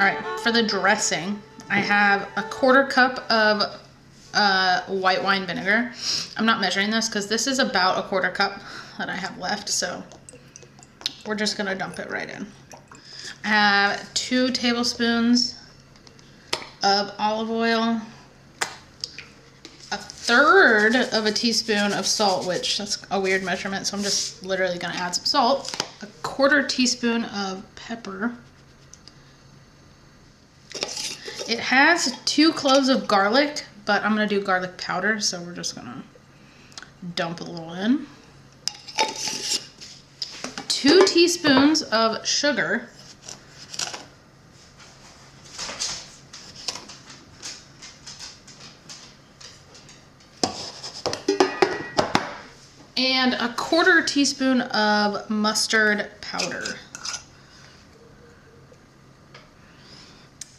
right, for the dressing, I have a 1/4 cup of white wine vinegar. I'm not measuring this because this is about a 1/4 cup that I have left, so we're just gonna dump it right in. I have 2 tablespoons of olive oil, 1/3 of a teaspoon of salt, which that's a weird measurement, so I'm just literally gonna add some salt, a 1/4 teaspoon of pepper. It has 2 cloves of garlic, but I'm gonna do garlic powder, so we're just gonna dump a little in. 2 teaspoons of sugar. And a 1/4 teaspoon of mustard powder.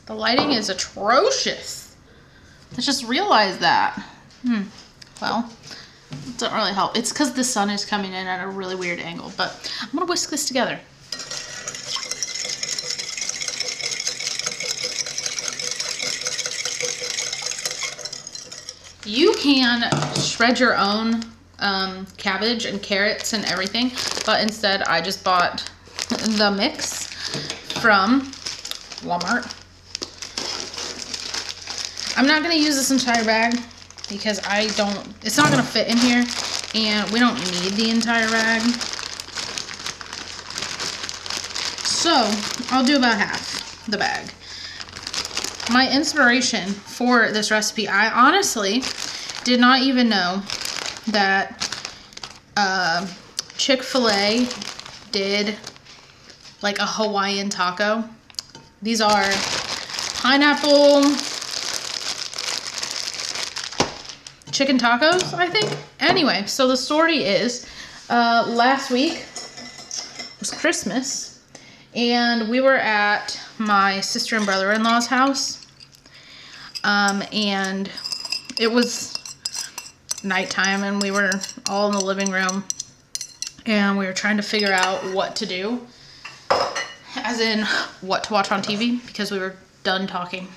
The lighting is atrocious. I just realized that. Well, it doesn't really help. It's because the sun is coming in at a really weird angle, but I'm gonna whisk this together. You can shred your own cabbage and carrots and everything, but instead I just bought the mix from Walmart. I'm not going to use this entire bag because it's not going to fit in here, and we don't need the entire bag. So I'll do about half the bag. My inspiration for this recipe, I honestly did not even know that Chick-fil-A did like a Hawaiian taco. These are pineapple chicken tacos, I think. Anyway, so the story is last week was Christmas, and we were at my sister and brother-in-law's house, and it was nighttime, and we were all in the living room, and we were trying to figure out what to do, as in what to watch on TV, because we were done talking.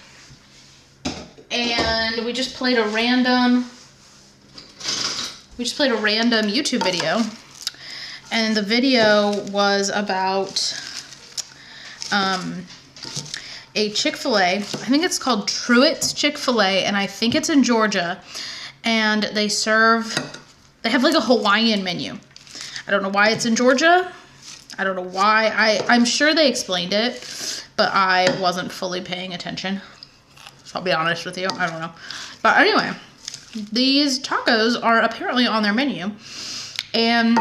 And we just played a random YouTube video, and the video was about a Chick-fil-A. I think it's called Truett's Chick-fil-A, and I think it's in Georgia, and they have like a Hawaiian menu. I don't know why it's in Georgia. I don't know why. I'm sure they explained it, but I wasn't fully paying attention. So I'll be honest with you. I don't know. But anyway, these tacos are apparently on their menu, and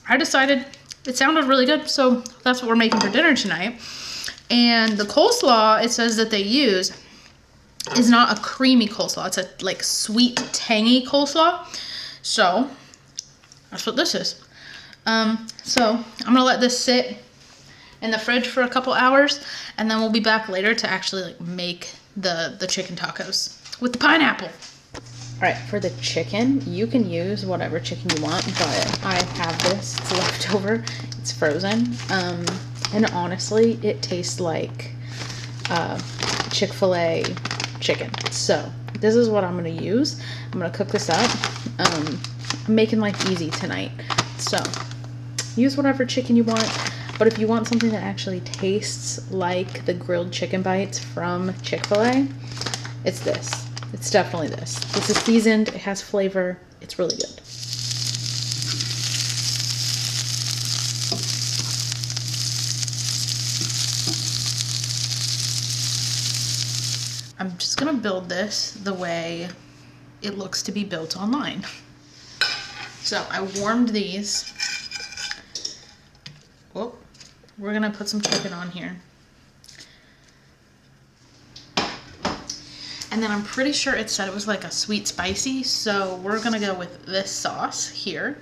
I decided it sounded really good, so that's what we're making for dinner tonight. And the coleslaw it says that they use is not a creamy coleslaw. It's a like sweet, tangy coleslaw. So that's what this is. So I'm gonna let this sit in the fridge for a couple hours, and then we'll be back later to actually like make the chicken tacos with the pineapple. All right, for the chicken, you can use whatever chicken you want, but I have this. It's leftover. It's frozen. And honestly, it tastes like Chick-fil-A chicken. So this is what I'm gonna use. I'm gonna cook this up. I'm making life easy tonight. So use whatever chicken you want, but if you want something that actually tastes like the grilled chicken bites from Chick-fil-A, it's this. It's definitely this. This is seasoned, it has flavor, it's really good. I'm just gonna build this the way it looks to be built online. So I warmed these. Whoa. We're gonna put some chicken on here. And then I'm pretty sure it said it was like a sweet spicy, so we're gonna go with this sauce here.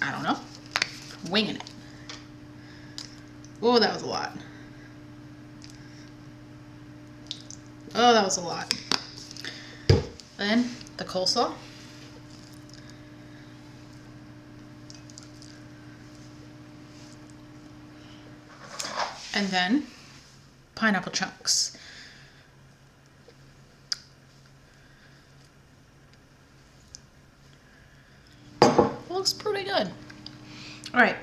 I don't know. Winging it. Oh, that was a lot. Oh, that was a lot. Then the coleslaw. And then pineapple chunks. Looks pretty good. All right,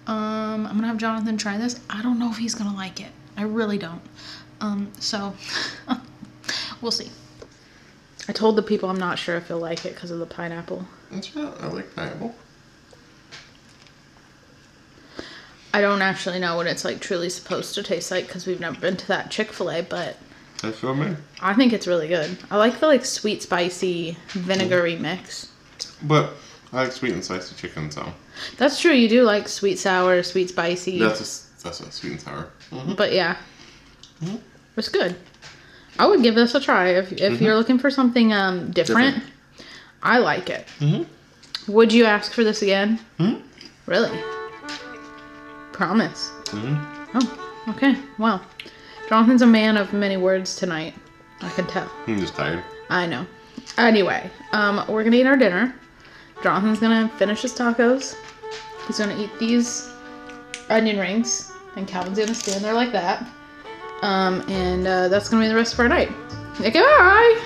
I'm gonna have Jonathan try this. I don't know if he's gonna like it. I really don't. So we'll see. I told the people I'm not sure if he'll like it because of the pineapple. That's right. I like pineapple. I don't actually know what it's like truly supposed to taste like because we've never been to that Chick-fil-A, but That's what I mean. I think it's really good. I like the like sweet, spicy, vinegary mix. But I like sweet and spicy chicken, so. That's true. You do like sweet, sour, sweet, spicy. That's a sweet and sour. Mm-hmm. But yeah, it's good. I would give this a try if you're looking for something different. I like it. Would you ask for this again? Really? Promise. Oh, okay. Well, Jonathan's a man of many words tonight. I can tell. I'm just tired. I know. Anyway, we're gonna eat our dinner. Jonathan's gonna finish his tacos. He's gonna eat these onion rings, and Calvin's gonna stand there like that. And that's gonna be the rest of our night. Okay, bye!